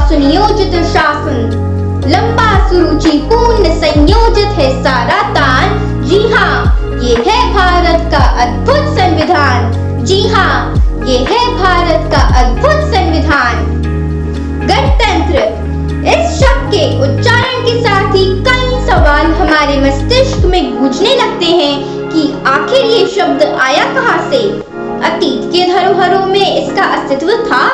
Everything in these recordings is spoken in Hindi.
सुनियोजित शासन, लंबा सुरुचिपूर्ण संयोजित है सारा तान। जी हाँ, ये है भारत का अद्भुत संविधान। जी हाँ, ये है भारत का अद्भुत संविधान। गणतंत्र, इस शब्द के उच्चारण के साथ ही कई सवाल हमारे मस्तिष्क में गूंजने लगते हैं कि आखिर ये शब्द आया कहाँ से? अतीत के धरोहरों में इसका अस्तित्व था?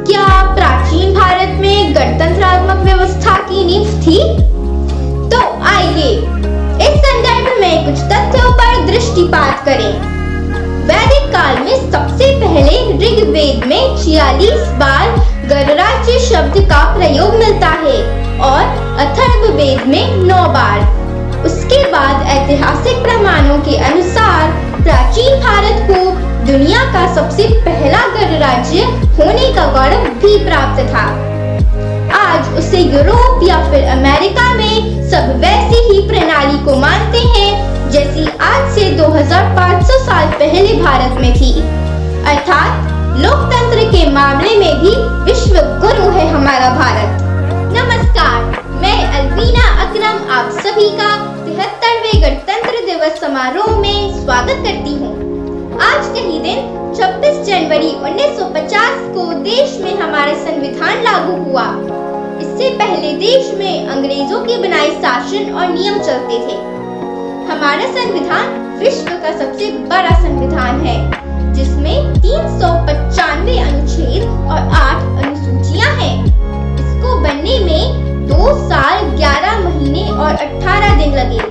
क्या प्राचीन भारत में गणतंत्रात्मक व्यवस्था की नींव थी? तो आइए इस संदर्भ में कुछ तथ्यों पर दृष्टिपात करें। वैदिक काल में सबसे पहले ऋग्वेद में 46 बार गणराज्य शब्द का प्रयोग मिलता है और अथर्ववेद में 9 बार। उसके बाद ऐतिहासिक प्रमाणों के अनुसार प्राचीन भारत को दुनिया का सबसे पहला गणराज्य होने का गौरव भी प्राप्त था। आज उसे यूरोप या फिर अमेरिका में सब वैसी ही प्रणाली को मानते हैं जैसी आज से 2500 साल पहले भारत में थी। अर्थात लोकतंत्र के मामले में भी विश्व गुरु है हमारा भारत। नमस्कार, मैं अलबीना अकरम आप सभी का 73वें गणतंत्र दिवस समारोह में स्वागत करती हूँ। आज का ही दिन 26 जनवरी 1950 को देश में हमारा संविधान लागू हुआ। इससे पहले देश में अंग्रेजों की बनाई शासन और नियम चलते थे। हमारा संविधान विश्व का सबसे बड़ा संविधान है, जिसमें 395 अनुच्छेद और 8 अनुसूचियां हैं। इसको बनने में 2 साल 11 महीने और 18 दिन लगे।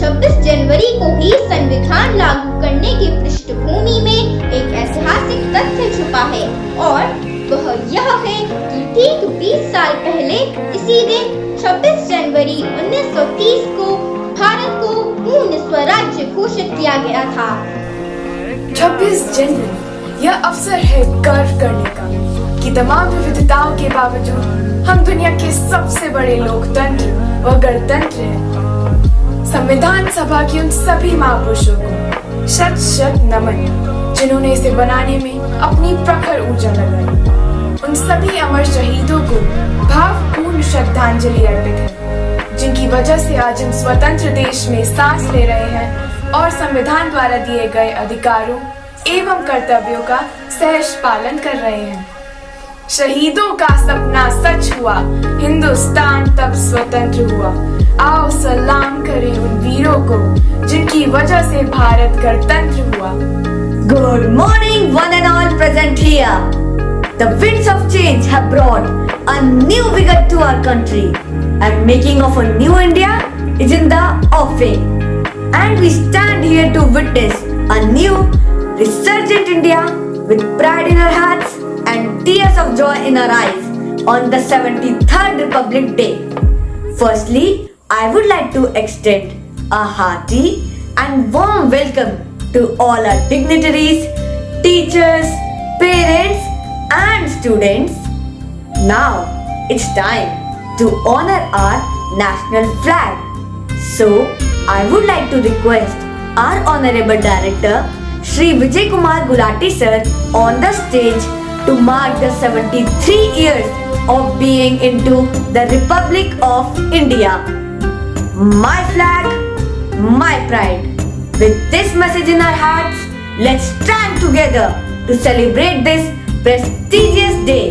26 जनवरी को ही संविधान लागू करने की पृष्ठभूमि में एक ऐतिहासिक तथ्य छुपा है और वह यह है कि ठीक 20 साल पहले इसी दिन 26 जनवरी 1930 को भारत को पूर्ण स्वराज्य घोषित किया गया था। 26 जनवरी यह अवसर है गर्व करने का कि तमाम विविधताओं के बावजूद हम दुनिया के सबसे बड़े लोकतंत्र व गणतंत्र हैं। संविधान सभा की उन सभी महापुरुषों को शत शत नमन जिन्होंने इसे बनाने में अपनी प्रखर ऊर्जा लगाई। उन सभी अमर शहीदों को भावपूर्ण श्रद्धांजलि अर्पित है, जिनकी वजह से आज हम स्वतंत्र देश में सांस ले रहे हैं और संविधान द्वारा दिए गए अधिकारों एवं कर्तव्यों का सहर्ष पालन कर रहे हैं। शहीदों का सपना सच हुआ, हिंदुस्तान तब स्वतंत्र हुआ। आओ सलाम करें उन वीरों को जिनकी वजह से भारत गणतंत्र हुआ। Good morning, one and all present here. The winds of change have brought a new vigor to our country, and making of a new India is in the offing. And we stand here to witness a new, resurgent India with pride in our hearts and tears of joy in our eyes on the 73rd Republic Day. Firstly, I would like to extend a hearty and warm welcome to all our dignitaries, teachers, parents and students. Now it's time to honor our national flag. So I would like to request our Honorable Director Shri Vijay Kumar Gulati sir on the stage to mark the 73 years of being into the Republic of India. My flag, my pride. With this message in our hearts, let's stand together to celebrate this prestigious day.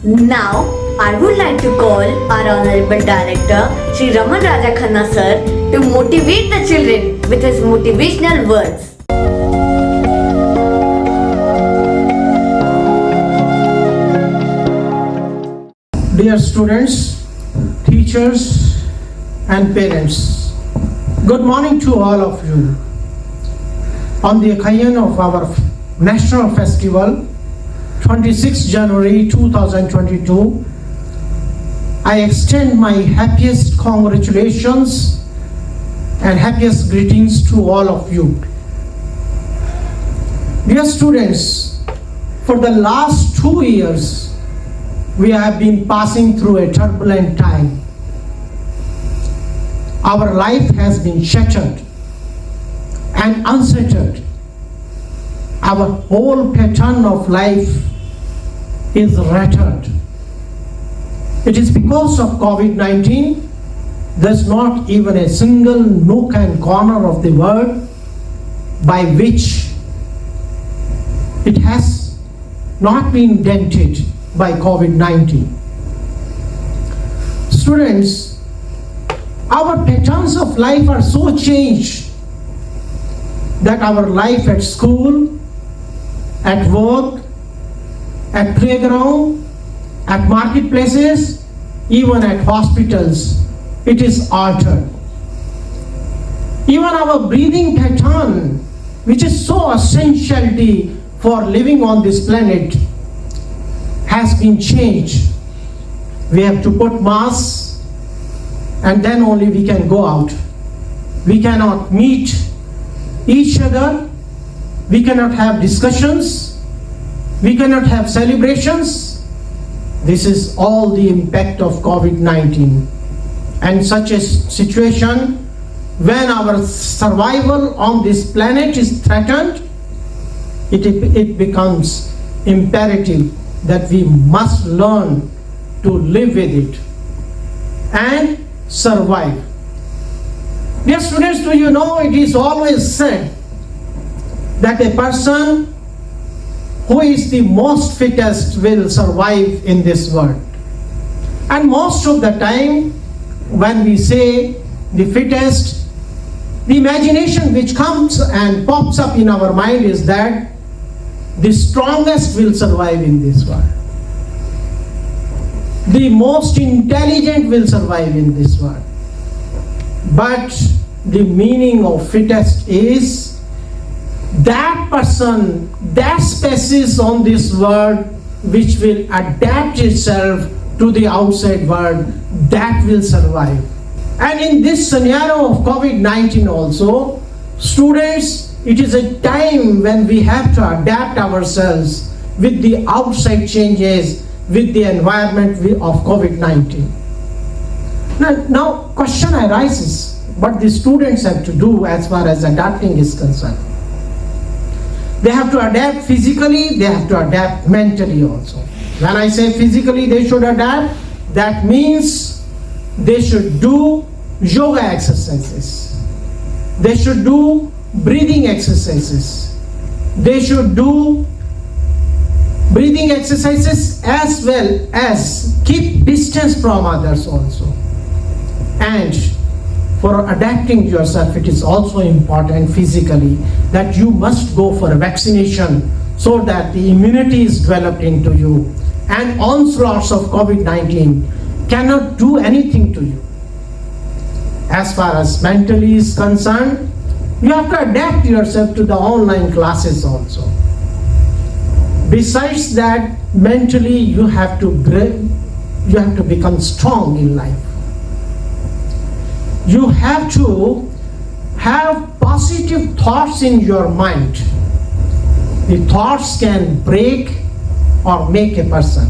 Now, I would like to call our Honorable Director, Sri Raman Raja Khanna Sir, to motivate the children with his motivational words. Dear students, teachers and parents, good morning to all of you. On the occasion of our national festival, 26 January 2022, I extend my happiest congratulations and happiest greetings to all of you. Dear students, for the last 2 years, we have been passing through a turbulent time. Our life has been shattered and unsettled. Our whole pattern of life is rutted. It is because of COVID-19. There's not even a single nook and corner of the world by which it has not been dented by COVID-19. Students, our patterns of life are so changed that our life at school, at work, at playground, at marketplaces, even at hospitals, it is altered. Even our breathing pattern, which is so essential for living on this planet, has been changed. We have to put masks and then only we can go out. We cannot meet each other. We cannot have discussions. We cannot have celebrations. This is all the impact of COVID-19. And such a situation, when our survival on this planet is threatened, it becomes imperative that we must learn to live with it and survive. Dear students, do you know it is always said that a person who is the most fittest will survive in this world. And most of the time when we say the fittest, the imagination which comes and pops up in our mind is that the strongest will survive in this world. The most intelligent will survive in this world. But the meaning of fittest is that person, that species on this world which will adapt itself to the outside world, that will survive. And in this scenario of COVID-19 also, students, it is a time when we have to adapt ourselves with the outside changes, with the environment of COVID-19. Now question arises, what the students have to do as far as adapting is concerned. They have to adapt physically, they have to adapt mentally also. When I say physically they should adapt, that means they should do yoga exercises. They should do breathing exercises. They should do breathing exercises as well as keep distance from others also. And for adapting yourself, it is also important physically that you must go for a vaccination so that the immunity is developed into you and onslaughts of COVID-19 cannot do anything to you. As far as mentally is concerned, you have to adapt yourself to the online classes also. Besides that, mentally you have to become strong in life. You have to have positive thoughts in your mind. The thoughts can break or make a person.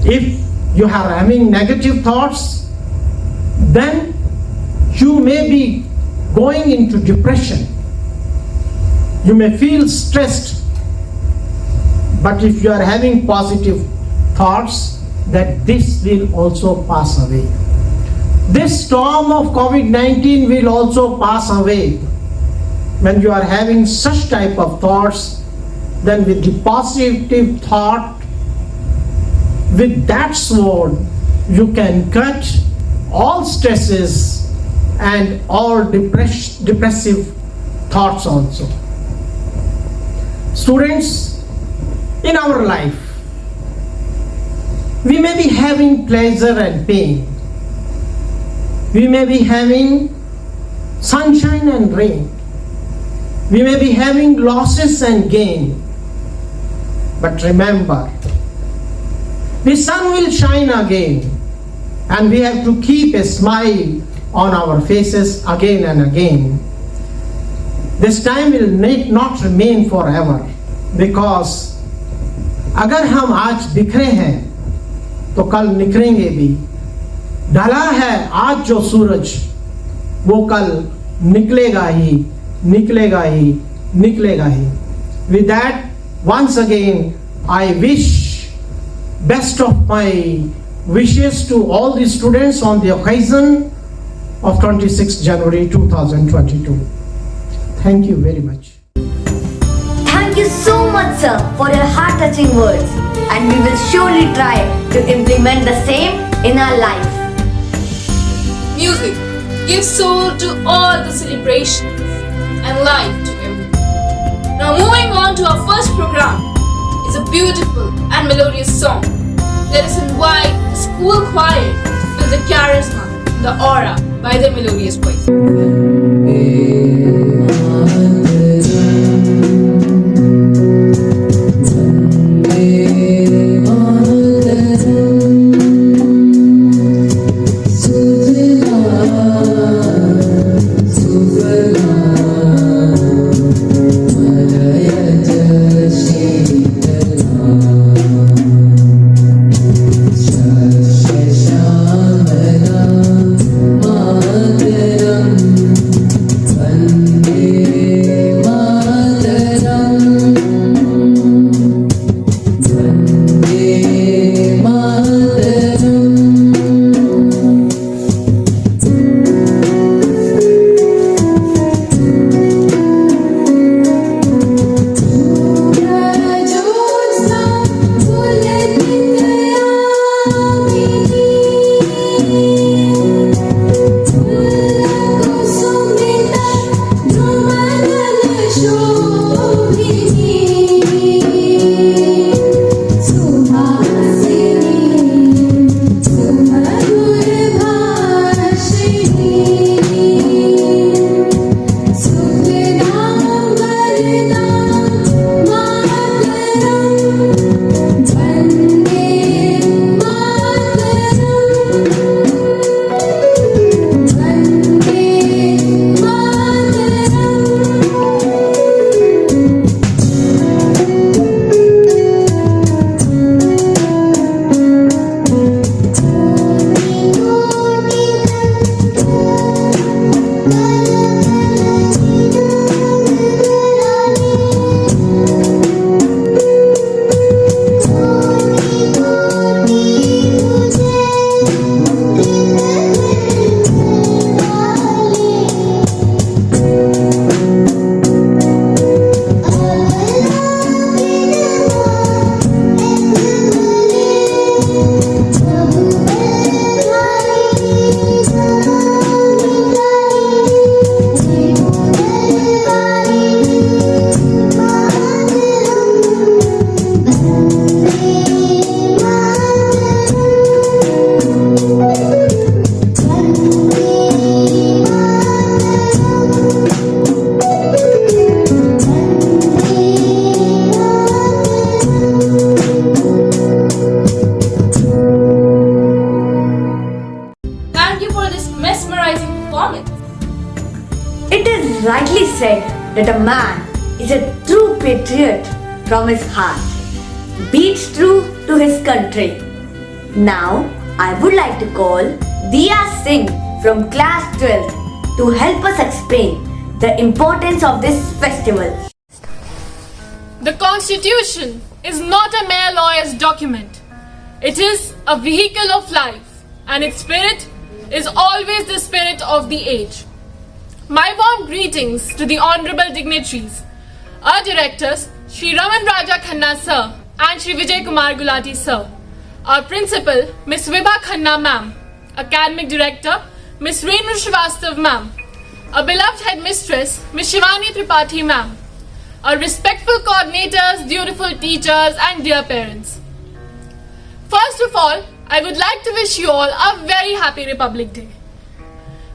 If you are having negative thoughts, then you may be going into depression. You may feel stressed. But if you are having positive thoughts, that this will also pass away. This storm of COVID-19 will also pass away. When you are having such type of thoughts, then with the positive thought, With that sword, you can cut all stresses and all depressive thoughts also. Students, in our life, we may be having pleasure and pain. We may be having sunshine and rain. We may be having losses and gain. But remember, the sun will shine again, and we have to keep a smile on our faces again and again. This time will not remain forever, because अगर हम आज बिखरे हैं तो कल निखरेंगे भी. ढला है आज जो सूरज, वो कल निकलेगा ही, निकलेगा ही, निकलेगा ही. With that, once again, I wish best of my wishes to all the students on the occasion of 26 January 2022. Thank you very much. Thank you so much, sir, for your heart-touching words, and we will surely try to implement the same in our life. Music gives soul to all the celebrations and life to everyone. Now moving on to our first program is a beautiful and melodious song. Let us invite the school choir to feel the charisma, the aura by their melodious voice. It is rightly said that a man is a true patriot from his heart, beats true to his country. Now, I would like to call Diya Singh from class 12 to help us explain the importance of this festival. The Constitution is not a mere lawyer's document. It is a vehicle of life, and its spirit is always the spirit of the age. My warm greetings to the honorable dignitaries, our directors, Shri Raman Raja Khanna sir and Shri Vijay Kumar Gulati sir, our principal, Miss Vibha Khanna ma'am, academic director, Miss Renu Srivastav ma'am, our beloved headmistress, Miss Shivani Tripathi ma'am, our respectful coordinators, beautiful teachers and dear parents. First of all, I would like to wish you all a very happy Republic Day.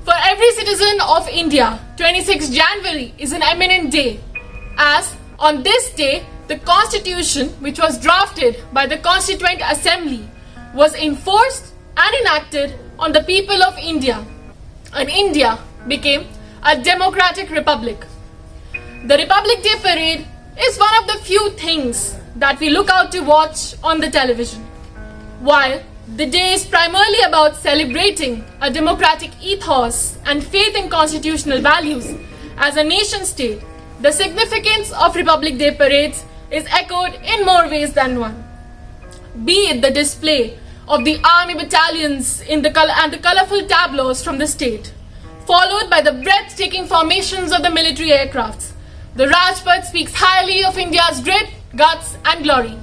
For every citizen of India, 26 January is an eminent day, as on this day, the Constitution, which was drafted by the Constituent Assembly, was enforced and enacted on the people of India, and India became a democratic republic. The Republic Day parade is one of the few things that we look out to watch on the television. While the day is primarily about celebrating a democratic ethos and faith in constitutional values as a nation state, the significance of Republic Day parades is echoed in more ways than one. Be it the display of the army battalions and the colorful tableaus from the state, followed by the breathtaking formations of the military aircrafts. The Rajpath speaks highly of India's grit, guts and glory.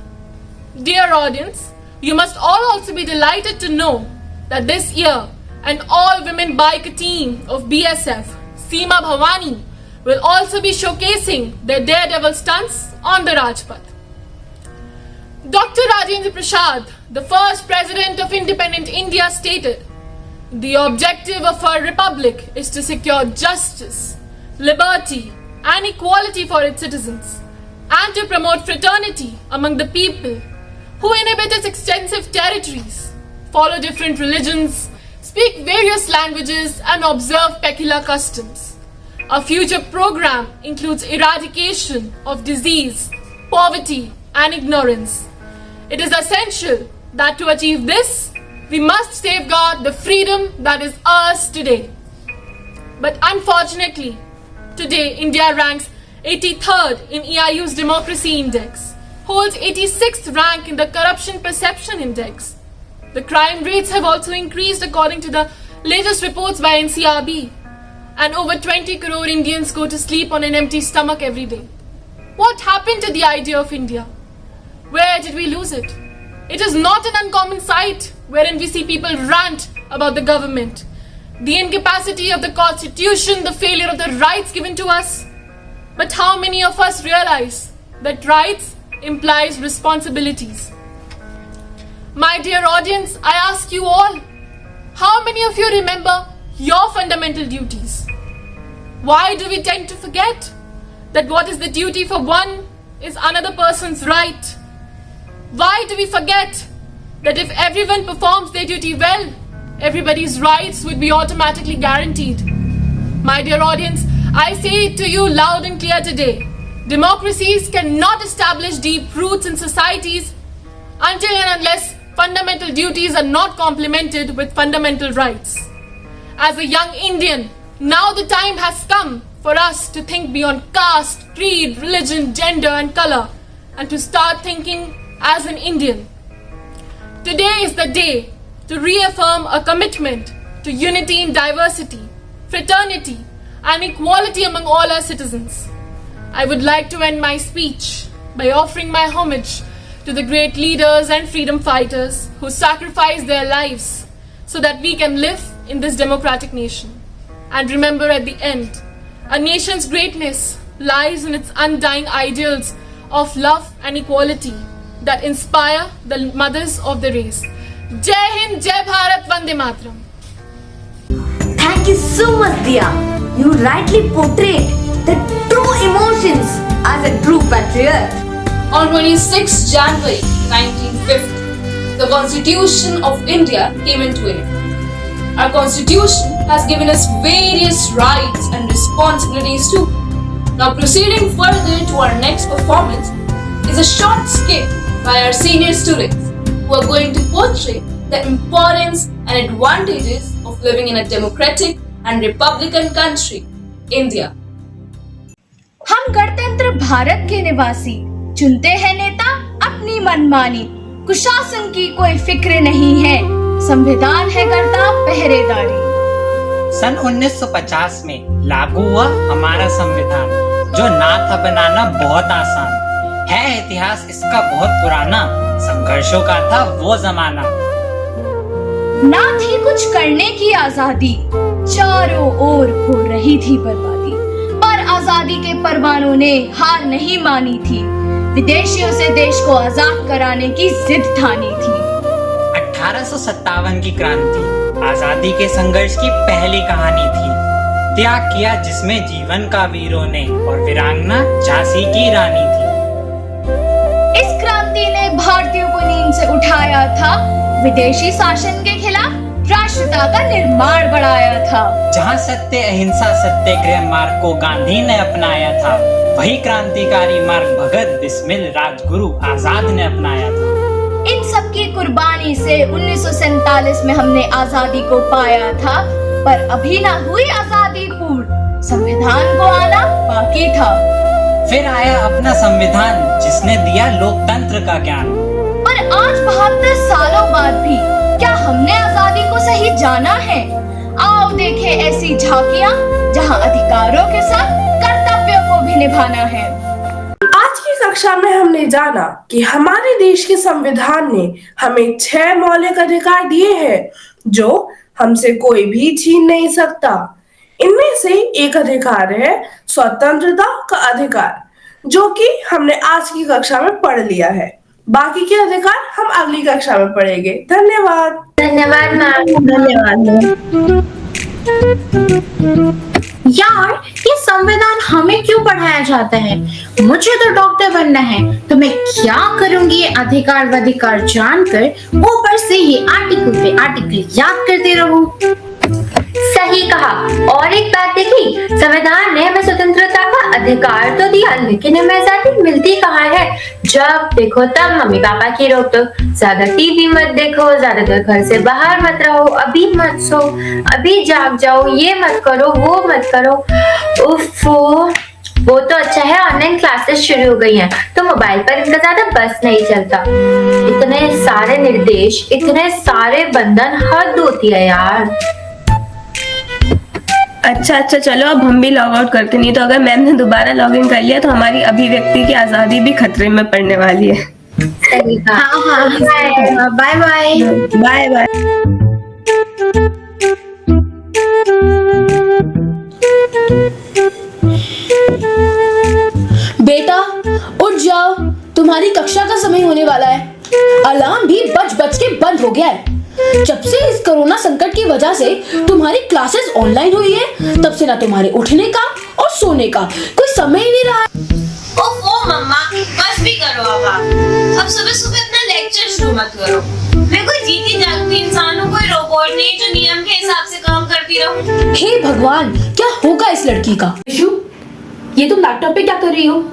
Dear audience, you must all also be delighted to know that this year an all-women bike team of BSF, Seema Bhavani, will also be showcasing their daredevil stunts on the Rajpath. Dr. Rajendra Prasad, the first President of Independent India, stated, "The objective of our republic is to secure justice, liberty and equality for its citizens, and to promote fraternity among the people who inhabit its extensive territories, follow different religions, speak various languages and observe peculiar customs. Our future program includes eradication of disease, poverty and ignorance. It is essential that to achieve this, we must safeguard the freedom that is ours today." But unfortunately, today India ranks 83rd in EIU's Democracy Index, holds 86th rank in the Corruption Perception Index. The crime rates have also increased according to the latest reports by NCRB, and over 20 crore Indians go to sleep on an empty stomach every day. What happened to the idea of India? Where did we lose it? It is not an uncommon sight wherein we see people rant about the government, the incapacity of the Constitution, the failure of the rights given to us. But how many of us realize that rights implies responsibilities? My dear audience, I ask you all, how many of you remember your fundamental duties? Why do we tend to forget that what is the duty for one is another person's right? Why do we forget that if everyone performs their duty well, everybody's rights would be automatically guaranteed? My dear audience, I say it to you loud and clear today. Democracies cannot establish deep roots in societies until and unless fundamental duties are not complemented with fundamental rights. As a young Indian, now the time has come for us to think beyond caste, creed, religion, gender and color, and to start thinking as an Indian. Today is the day to reaffirm a commitment to unity in diversity, fraternity and equality among all our citizens. I would like to end my speech by offering my homage to the great leaders and freedom fighters who sacrificed their lives so that we can live in this democratic nation. And remember, at the end, a nation's greatness lies in its undying ideals of love and equality that inspire the mothers of the race. Jai Hind, Jai Bharat, Vande Mataram. Thank you so much, Dia. You rightly portrayed the true emotions as a true patriot. On 26 January 1950, the Constitution of India came into effect. Our Constitution has given us various rights and responsibilities too. Now proceeding further to our next performance is a short skit by our senior students who are going to portray the importance and advantages of living in a democratic and republican country, India. हम गणतंत्र भारत के निवासी, चुनते हैं नेता अपनी मनमानी, कुशासन की कोई फिक्र नहीं है, संविधान है करता पहरेदारी। सन 1950 में लागू हुआ हमारा संविधान, जो ना था बनाना बहुत आसान। है इतिहास इसका बहुत पुराना, संघर्षों का था वो जमाना। ना थी कुछ करने की आजादी, चारों ओर हो रही थी बर्बादी, पर आजादी के परवानों ने हार नहीं मानी थी, विदेशियों से देश को आजाद कराने की जिद ठानी थी। 1857 की क्रांति आजादी के संघर्ष की पहली कहानी थी। त्याग किया जिसमें जीवन का वीरों ने, और वीरांगना झांसी की रानी थी। इस क्रांति ने भारतीयों को नींद से उठाया था, विदेशी शासन के खिलाफ राष्ट्रता का निर्माण बढ़ाया था। जहां सत्य अहिंसा सत्याग्रह मार्ग को गांधी ने अपनाया था, वही क्रांतिकारी मार्ग भगत बिस्मिल राजगुरु आजाद ने अपनाया था। इन सब की कुर्बानी से 1947 में हमने आजादी को पाया था, पर अभी ना हुई आजादी पूर्ण, संविधान को आना बाकी था। फिर आया अपना संविधान जिसने दिया लोकतंत्र का ज्ञान। पर आज 72 सालों बाद भी क्या हमने आजादी को सही जाना है? आओ देखें ऐसी झांकियां जहां अधिकारों के साथ कर्तव्यों को भी निभाना है। आज की कक्षा में हमने जाना कि हमारे देश के संविधान ने हमें 6 मौलिक अधिकार दिए हैं जो हमसे कोई भी छीन नहीं सकता। इनमें से एक अधिकार है स्वतंत्रता का अधिकार, जो कि हमने आज की कक्षा में पढ़ लिया है। बाकी के अधिकार हम अगली कक्षा में पढ़ेंगे। धन्यवाद। धन्यवाद मैम। धन्यवाद। यार, ये संविधान हमें क्यों पढ़ाया जाता है? मुझे तो डॉक्टर बनना है, तो मैं क्या करूंगी ये अधिकार वधिकार जानकर, ऊपर से ये आर्टिकल पे आर्टिकल याद करते रहूं। सही कहा। और एक बात देखी, संविधान ने हमें स्वतंत्रता का अधिकार तो दिया, लेकिन हमें आजादी मिलती कहाँ है? जब देखो तब मम्मी पापा की रोक टोक, ज्यादा टीवी मत देखो, ज्यादा देर घर से बाहर मत रहो, अभी मत सो, अभी जाग जाओ, ये मत करो, वो मत करो। उफ़, वो तो अच्छा है ऑनलाइन क्लासेस शुरू हो गई हैं, तो मोबाइल पर इनका ज्यादा बस नहीं चलता। इतने सारे निर्देश, इतने सारे बंधन, हद होती है यार। अच्छा चलो अब हम भी लॉग आउट करते, नहीं तो अगर मैम ने दोबारा लॉग इन कर लिया तो हमारी अभिव्यक्ति की आजादी भी खतरे में पड़ने वाली है। सही कहा। हाँ, बाय बाय। Bye bye. बेटा उठ जाओ, तुम्हारी कक्षा का समय होने वाला है। अलार्म भी बज बज के बंद हो गया है। जब से इस कोरोना संकट की वजह से तुम्हारी क्लासेस ऑनलाइन हुई है, तब से ना तुम्हारे उठने का और सोने का कोई समय ही नहीं रहा। ओफो मम्मा, बस भी करो अब सुबह सुबह अपना लेक्चर शुरू मत करो। मैं कोई जीती जागती इंसान हूँ, कोई रोबोट नहीं जो नियम के हिसाब से काम करती रहूं। हे भगवान, क्या होगा इस लड़की का? ये तुम लैपटॉप पे क्या कर रही हो?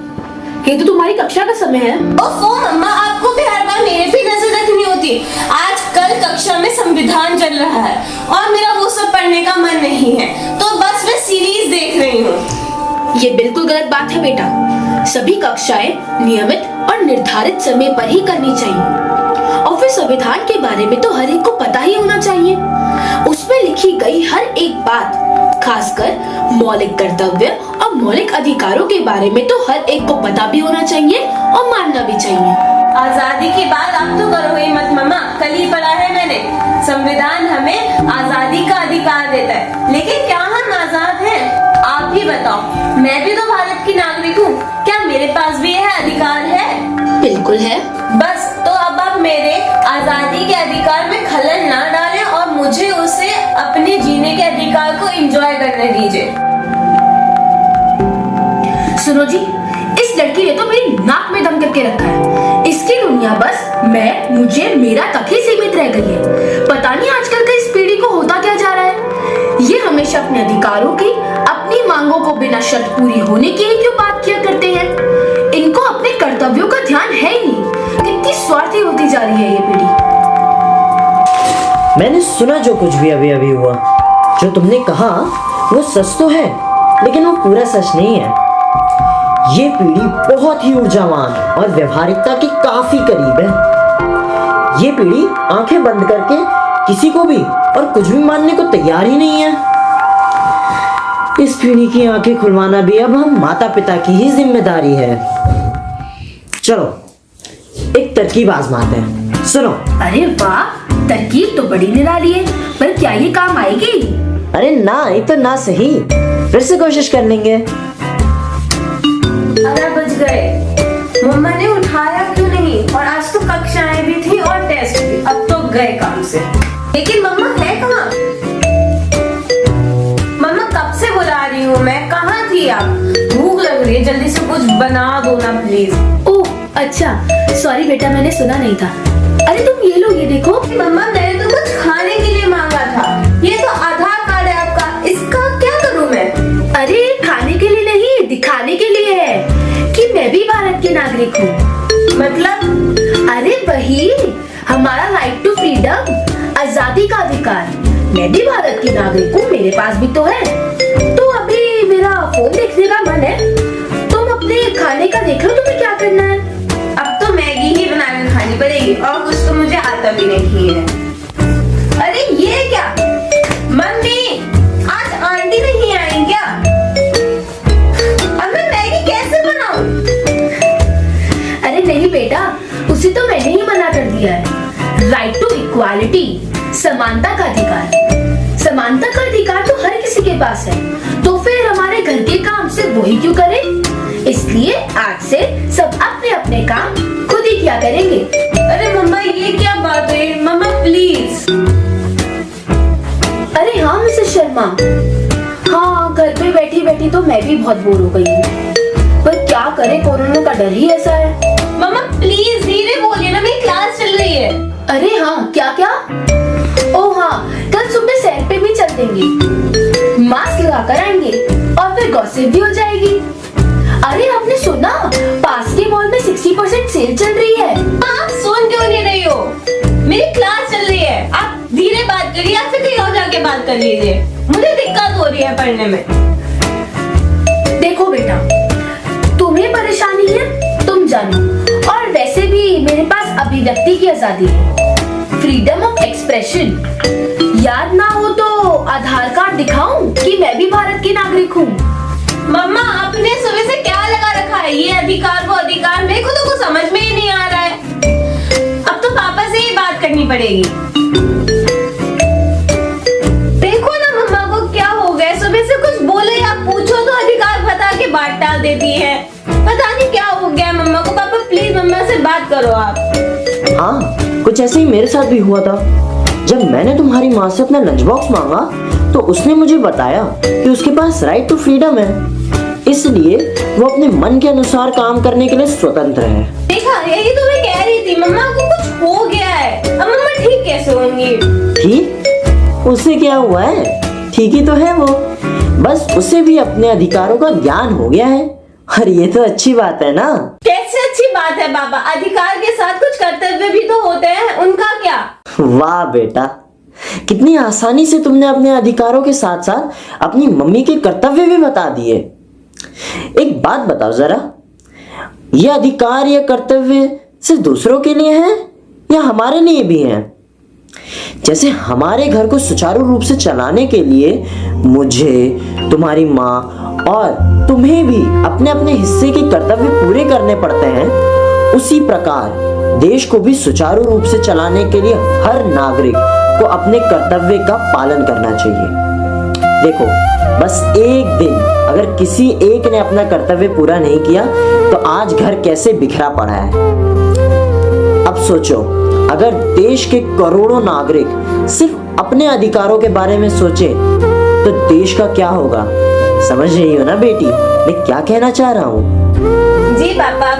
ये तो तुम्हारी कक्षा का समय है। ओफो मम्मा, आपको भी हर बार मेरे पे नजर रखनी होती है। आज कल कक्षा में संविधान चल रहा है और मेरा वो सब पढ़ने का मन नहीं है, तो बस मैं सीरीज देख रही हूँ। ये बिल्कुल गलत बात है बेटा। सभी कक्षाएं नियमित और निर्धारित समय पर ही करनी चाहिए। और फिर संविधान के बारे में तो हर एक को पता ही होना चाहिए। उसमें लिखी गई हर एक बात, खासकर मौलिक कर्तव्य और मौलिक अधिकारों के बारे में तो हर एक को पता भी होना चाहिए और मानना भी चाहिए। आजादी की बात आप तो करो ही मत मम्मा, कल ही पढ़ा है मैंने। संविधान हमें आजादी का अधिकार देता है, लेकिन क्या हम आजाद हैं? आप ही बताओ, मैं भी तो भारत की नागरिक हूँ, क्या मेरे पास भी यह अधिकार है? बिल्कुल है। बस तो अब आप मेरे आजादी के अधिकार में खलल ना डालें और मुझे उसे अपने जीने के अधिकार को एंजॉय करने दीजिए। सुनो जी, इस लड़की ने तो मेरी नाक में दम करके रखा है। इसकी दुनिया बस मैं, मुझे, मेरा तक ही सीमित रह गई है। पता नहीं आजकल के इस पीढ़ी को होता क्या जा रहा है। ये हमेशा अपने अधिकारों की, अपनी मांगों को बिना शर्त पूरी होने की ही क्यों बात किया करते हैं। इनको अपने कर्तव्यों का ध्यान है ही नहीं। कितनी स्वार्थी होती जा रही है ये पीढ़ी। मैंने सुना जो कुछ भी अभी अभी हुआ, जो तुमने कहा वो सच तो है, लेकिन वो पूरा सच नहीं है। ये पीढ़ी बहुत ही ऊर्जावान और व्यवहारिकता के काफी करीब है। ये पीढ़ी आंखें बंद करके किसी को भी और कुछ भी मानने को तैयार ही नहीं है। इस पीढ़ी की आंखें खुलवाना भी अब हम माता पिता की ही जिम्मेदारी है। चलो एक तरकीब आजमाते हैं, सुनो। अरे वाह, तरकीब तो बड़ी निराली है, पर क्या ये काम आएगी? अरे ना आई तो ना सही, फिर से कोशिश कर लेंगे। अरे बच गए, मम्मा ने उठाया क्यों नहीं? और आज तो कक्षाएं भी थी और टेस्ट भी, अब तो गए काम से। लेकिन मम्मा है कहाँ? मम्मा कब से बुला रही हूँ मैं, कहाँ थी आप? भूख लग रही है, जल्दी से कुछ बना दो ना प्लीज। ओह अच्छा, सॉरी बेटा, मैंने सुना नहीं था। अरे तुम ये लो, ये देखो। मम्मा मैंने तो कुछ खाने के लिए मांगा था, ये तो आधार कार्ड है आपका, इसका क्या करूँ मैं? अरे खाने के लिए नहीं, दिखाने के लिए है कि मैं भी भारत की नागरिक हूँ। मतलब? अरे वही हमारा राइट टू फ्रीडम, आजादी का अधिकार। मैं भी भारत की नागरिक हूँ, मेरे पास भी तो है। तो अभी मेरा फोन देखने का मन है, तुम अपने खाने का देख लो, तुम्हें क्या करना है। अब तो मैगी ही बना के खानी पड़ेगी, और कुछ तो मुझे आता भी नहीं है। अरे ये क्या? मम्मी आज आंटी नहीं आई क्या? अब मैं मैगी कैसे बनाऊं? अरे नहीं बेटा, उसे तो मैंने ही मना कर दिया है। राइट टू इक्वालिटी, समानता का अधिकार। समानता का अधिकार तो हर किसी के पास है, तो फिर हमारे घर के काम सिर्फ वही क्यों करे? इसलिए आज से सब अपने अपने काम खुद ही किया करेंगे। अरे मम्मा ये क्या बात है? मम्मा प्लीज। अरे हाँ मिसेस शर्मा, हाँ घर पे बैठी बैठी तो मैं भी बहुत बोर हो गई हूँ, पर क्या करे, कोरोना का डर ही ऐसा है। मम्मा प्लीज धीरे बोलिए ना, मेरी क्लास चल रही है। अरे हाँ, क्या क्या? ओह हाँ, कल सुबह सैर पे भी चल देंगे, मास्क लगा कर आएंगे और फिर गॉसिप भी हो जाएगी। अरे आपने सुना, पास के मॉल में 60% सेल चल रही है। आप सुन क्यों नहीं रही हो? मेरी क्लास चल रही है, आप धीरे बात करिए या फिर कहीं और जाके बात कर लीजिए, मुझे दिक्कत हो रही है पढ़ने में। देखो बेटा, तुम्हें परेशानी है तुम जानो, और वैसे भी मेरे पास अभिव्यक्ति की आजादी है, फ्रीडम ऑफ एक्सप्रेशन। याद ना हो तो आधार कार्ड दिखाऊं कि मैं भी भारत की नागरिक हूँ। मम्मा आपने सुबह से क्या लगा रखा है, ये अधिकार वो अधिकार, मेरे को तो कुछ समझ में ही नहीं आ रहा है। अब तो पापा से ही बात करनी पड़ेगी। देखो ना मम्मा को क्या हो गया, सुबह से कुछ बोले या पूछो तो अधिकार बता के बात टाल देती है। पता नहीं क्या हो गया मम्मा को। पापा प्लीज मम्मा से बात करो आप। हाँ, कुछ ऐसे ही मेरे साथ भी हुआ था। जब मैंने तुम्हारी माँ से अपना लंच बॉक्स मांगा तो उसने मुझे बताया कि उसके पास राइट टू फ्रीडम है, इसलिए वो अपने मन के अनुसार काम करने के लिए स्वतंत्र है। देखा, यही तो मैं कह रही थी, मम्मा को कुछ हो गया है, अब मम्मा ठीक कैसे होंगी? ठीक? उससे क्या हुआ है, ठीक ही तो है वो, बस उसे भी अपने अधिकारों का ज्ञान हो गया है, और ये तो अच्छी बात है ना। कैसे अच्छी बात है पापा? अधिकार के साथ कुछ कर्तव्य भी तो होते हैं, उनका क्या? वाह बेटा, कितनी आसानी से तुमने अपने अधिकारों के साथ साथ अपनी मम्मी के कर्तव्य भी बता दिए। एक बात बताओ जरा, ये अधिकार या कर्तव्य सिर्फ दूसरों के लिए हैं या हमारे लिए भी हैं? जैसे हमारे घर को सुचारू रूप से चलाने के लिए मुझे, तुम्हारी माँ और तुम्हें भी अपने अपने हिस्से के कर्तव्य पूरे करने पड़ते हैं, उसी प्रकार देश को भी सुचारू रूप से चलाने के लिए हर नागरिक को अपने कर्तव्य का पालन करना चाहिए। देखो, बस एक दिन अगर किसी एक ने अपना कर्तव्य पूरा नहीं किया तो आज घर कैसे बिखरा पड़ा है। अब सोचो, अगर देश के करोड़ों नागरिक सिर्फ अपने अधिकारों के बारे में सोचे तो देश का क्या होगा? समझ रही हो ना बेटी मैं क्या कहना चाह रहा हूँ? जी पापा,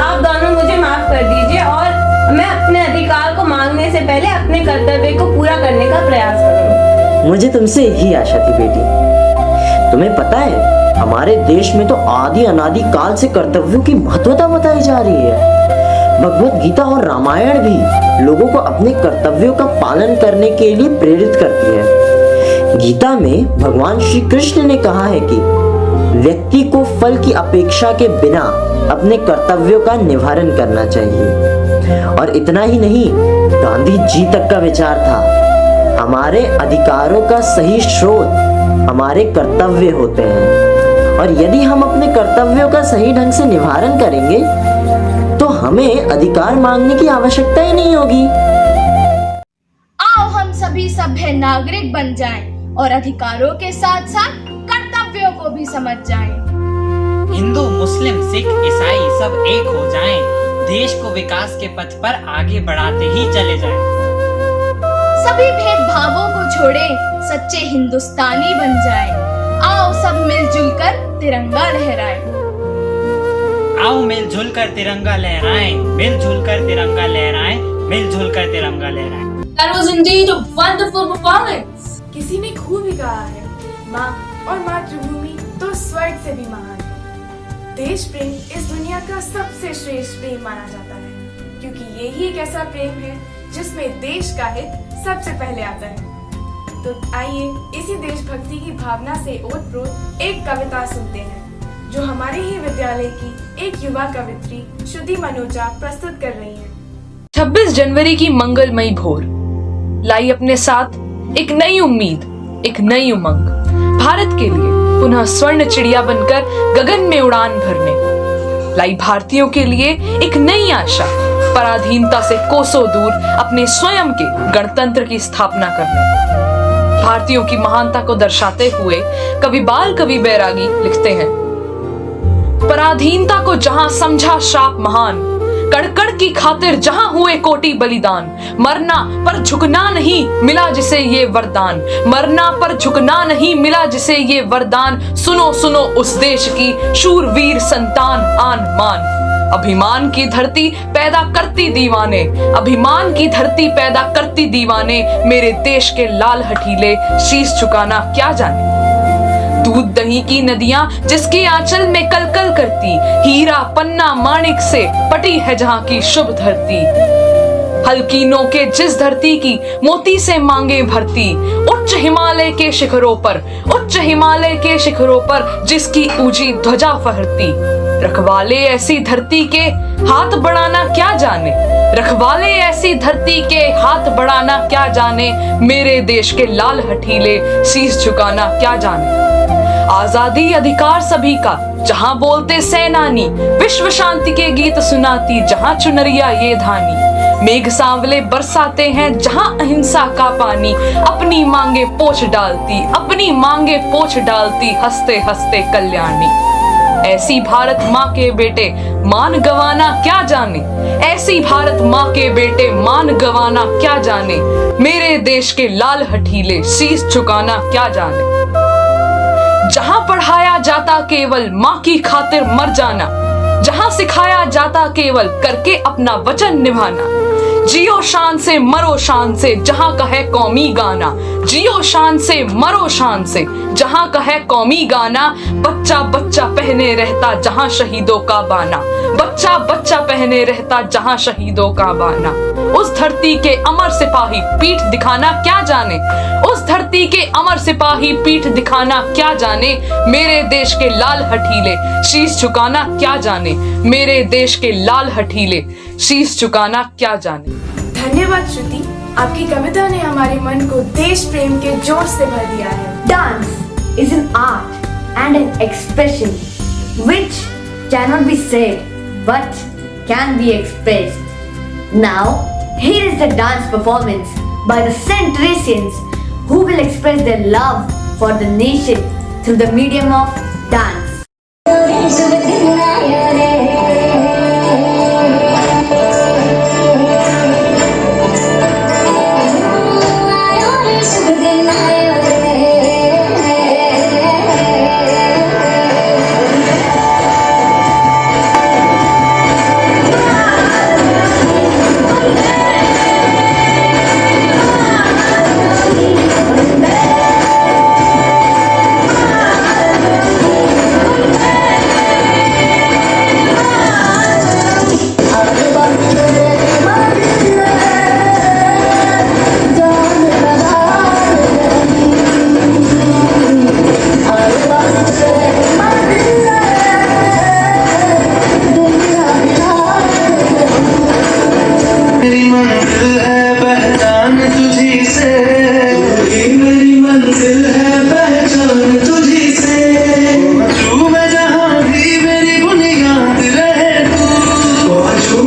आप दोनों मुझे माफ कर दीजिए और मैं अपने अधिकार को मांगने से पहले अपने कर्तव्य को पूरा करने का प्रयास करूंगी। मुझे तुमसे यही आशा थी बेटी। तुम्हें पता है, हमारे देश में तो आदि अनादि काल से कर्तव्यों की महत्वता बताई जा रही है। भगवत गीता और रामायण भी लोगों को अपने कर्तव्यों का पालन करने के लिए प्रेरित करती है। गीता में भगवान श्री कृष्ण ने कहा है कि व्यक्ति को फल की अपेक्षा के बिना अपने कर्तव्यों का निवारण करना चाहिए। और इतना ही नहीं, गांधी जी तक का विचार था, हमारे अधिकारों का सही स्रोत हमारे कर्तव्य होते हैं, और यदि हम अपने कर्तव्यों का सही ढंग से निवारण करेंगे तो हमें अधिकार मांगने की आवश्यकता ही नहीं होगी। आओ हम सभी सभ्य नागरिक बन जाएं और अधिकारों के साथ साथ कर्तव्यों को भी समझ जाएं। हिंदू, मुस्लिम, सिख, ईसाई सब एक हो जाएं, देश को विकास के पथ पर आगे बढ़ाते ही चले जाएं। सभी भेदभावों को छोड़े सच्चे हिंदुस्तानी बन जाएं। आओ सब मिलजुल कर तिरंगा लहराएं। आओ मिलजुल कर तिरंगा लहराएं, मिलजुल कर तिरंगा लहराएं, मिलजुल कर तिरंगा लहराएं। That was indeed a wonderful performance. किसी ने खूब ही कहा है, माँ और मातृभूमि तो स्वर्ग से भी महान है। देश प्रेम इस दुनिया का सबसे श्रेष्ठ प्रेम माना जाता है, क्योंकि यही एक ऐसा प्रेम है जिसमें देश का हित सबसे पहले आता है। तो आइए इसी देशभक्ति की भावना से ओतप्रोत एक कविता सुनते हैं, जो हमारे ही विद्यालय की एक युवा कवित्री श्रुति मनोजा प्रस्तुत कर रही है। 26 जनवरी की मंगलमयी भोर लाई अपने साथ एक नई उम्मीद, एक नई उमंग, भारत के लिए पुनः स्वर्ण चिड़िया बनकर गगन में उड़ान भरने। लाई भारतीयों के लिए एक नई आशा, पराधीनता से कोसों दूर अपने स्वयं के गणतंत्र की स्थापना करने। भारतीयों की महानता को दर्शाते हुए कवि बाल कवि बैरागी लिखते हैं, पराधीनता को जहां समझा श्राप महान, कड़कड़ की खातिर जहां हुए कोटि बलिदान, मरना पर झुकना नहीं मिला जिसे ये वरदान, मरना पर झुकना नहीं मिला जिसे ये वरदान, सुनो सुनो उस देश की शूरवीर संतान आन मान। अभिमान की धरती पैदा करती दीवाने, अभिमान की धरती पैदा करती दीवाने, मेरे देश के लाल हठीले शीश झुकाना क्या जाने। दूध दही की नदियां जिसके आंचल में कलकल करती, हीरा पन्ना माणिक से पटी है जहां की शुभ धरती। हल्की नोके जिस धरती की मोती से मांगे भरती, उच्च हिमालय के शिखरों पर, उच्च हिमालय के शिखरों पर जिसकी ऊंची ध्वजा फहरती। रखवाले ऐसी धरती के हाथ बढ़ाना क्या जाने, रखवाले ऐसी धरती के हाथ बढ़ाना क्या जाने, मेरे देश के लाल हठीले शीश झुकाना क्या जाने। आजादी अधिकार सभी का जहां बोलते सेनानी, विश्व शांति के गीत सुनाती जहां चुनरिया ये धानी, मेघ सांवले बरसाते हैं जहां अहिंसा का पानी, अपनी मांगे पोंछ डालती, अपनी मांगे पोंछ डालती, हंसते हंसते कल्याणी। ऐसी भारत माँ के बेटे मान गवाना क्या जाने, ऐसी भारत माँ के बेटे मान गवाना क्या जाने, मेरे देश के लाल हठीले शीश झुकाना क्या जाने। जहां पढ़ाया जाता केवल माँ की खातिर मर जाना, जहां सिखाया जाता केवल करके अपना वचन निभाना, जियो शान से मरो शान से जहां का है कौमी गाना, जियो शान से मरो शान से जहां का है कौमी गाना, बच्चा बच्चा पहने रहता जहां शहीदों का बाना, बच्चा बच्चा पहने रहता जहां शहीदों का बाना। उस धरती के अमर सिपाही पीठ दिखाना क्या जाने, उस धरती के अमर सिपाही पीठ दिखाना क्या जाने, मेरे देश के लाल हठीले शीश झुकाना क्या जाने, मेरे देश के लाल हठीले शीश झुकाना क्या जाने। धन्यवाद श्रुति, आपकी कविता ने हमारे मन को देश प्रेम के जोश से भर दिया है। Dance is an art and an expression which cannot be said but can be expressed. Now, here is the dance performance by the St. Teresians who will express their love for the nation through the medium of dance. छू मैं जहाँ भी मेरी बुनियाद रहे तू, छू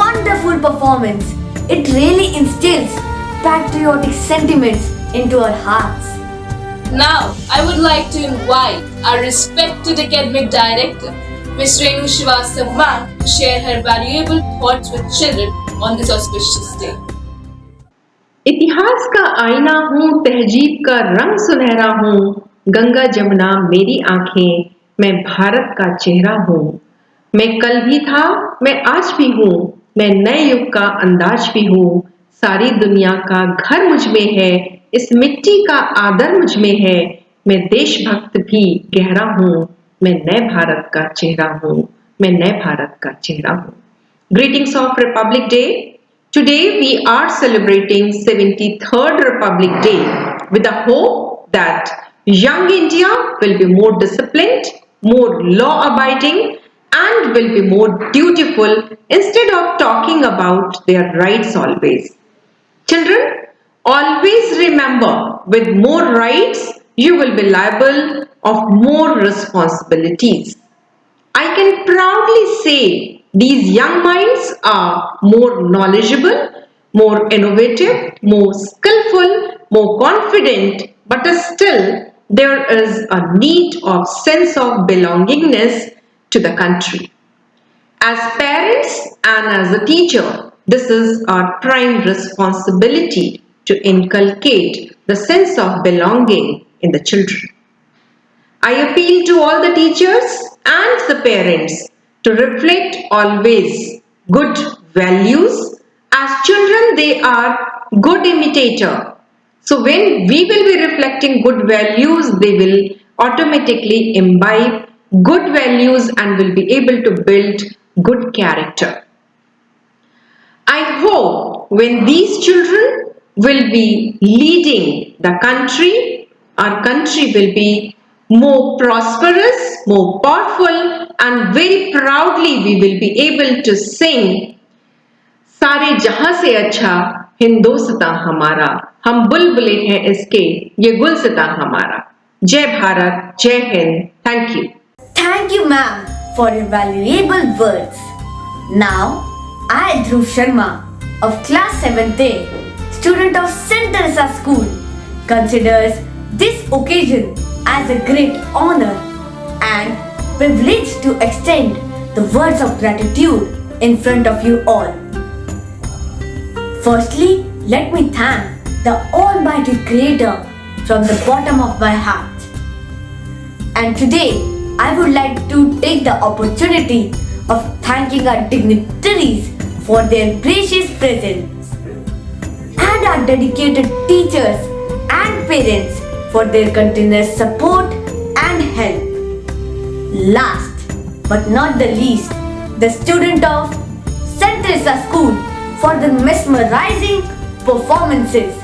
wonderful performance. It really instills patriotic sentiments into our hearts. Now, I would like to invite our respected academic director, Ms. Renu Srivastava, to share her valuable thoughts with children on this auspicious day. इतिहास का आईना हूँ, तहजीब का रंग सुनहरा हूँ, गंगा जमुना मेरी आंखें, मैं भारत का चेहरा हूँ। मैं कल भी था, मैं आज भी हूँ, मैं नए युग का अंदाज भी हूँ। सारी दुनिया का घर मुझ में है, इस मिट्टी का आदर मुझ में है। मैं देशभक्त भी गहरा हूँ, मैं नए भारत का चेहरा हूँ, मैं नए भारत का चेहरा हूँ। Greetings of Republic Day. Today we are celebrating 73rd Republic Day with the hope that young India will be more disciplined, more law-abiding and will be more dutiful instead of talking about their rights always. Children, always remember, with more rights, you will be liable of more responsibilities. I can proudly say these young minds are more knowledgeable, more innovative, more skillful, more confident, but still there is a need of sense of belongingness to the country. As parents and as a teacher, this is our prime responsibility to inculcate the sense of belonging in the children. I appeal to all the teachers and the parents to reflect always good values. As children, they are good imitator. So when we will be reflecting good values, they will automatically imbibe good values and will be able to build good character. I hope when these children will be leading the country, our country will be more prosperous, more powerful, and very proudly we will be able to sing सारे जहां से अच्छा हिंदोस्तां हमारा, हम बुलबुले हैं इसके ये गुलसितां हमारा। जय भारत, जय Hind. Thank you. Thank you, ma'am, for your valuable words. Now, I, Dhruv Sharma, of class 7th A, student of St. Teresa School, considers this occasion as a great honor and privilege to extend the words of gratitude in front of you all. Firstly, let me thank the Almighty Creator from the bottom of my heart. And today, I would like to take the opportunity of thanking our dignitaries for their gracious presence and our dedicated teachers and parents for their continuous support and help. Last but not the least, the student of St. Teresa School for the mesmerizing performances.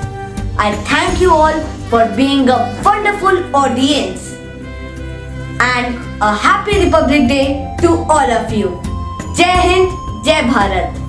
I thank you all for being a wonderful audience. And a happy Republic Day to all of you. Jai Hind, Jai Bharat.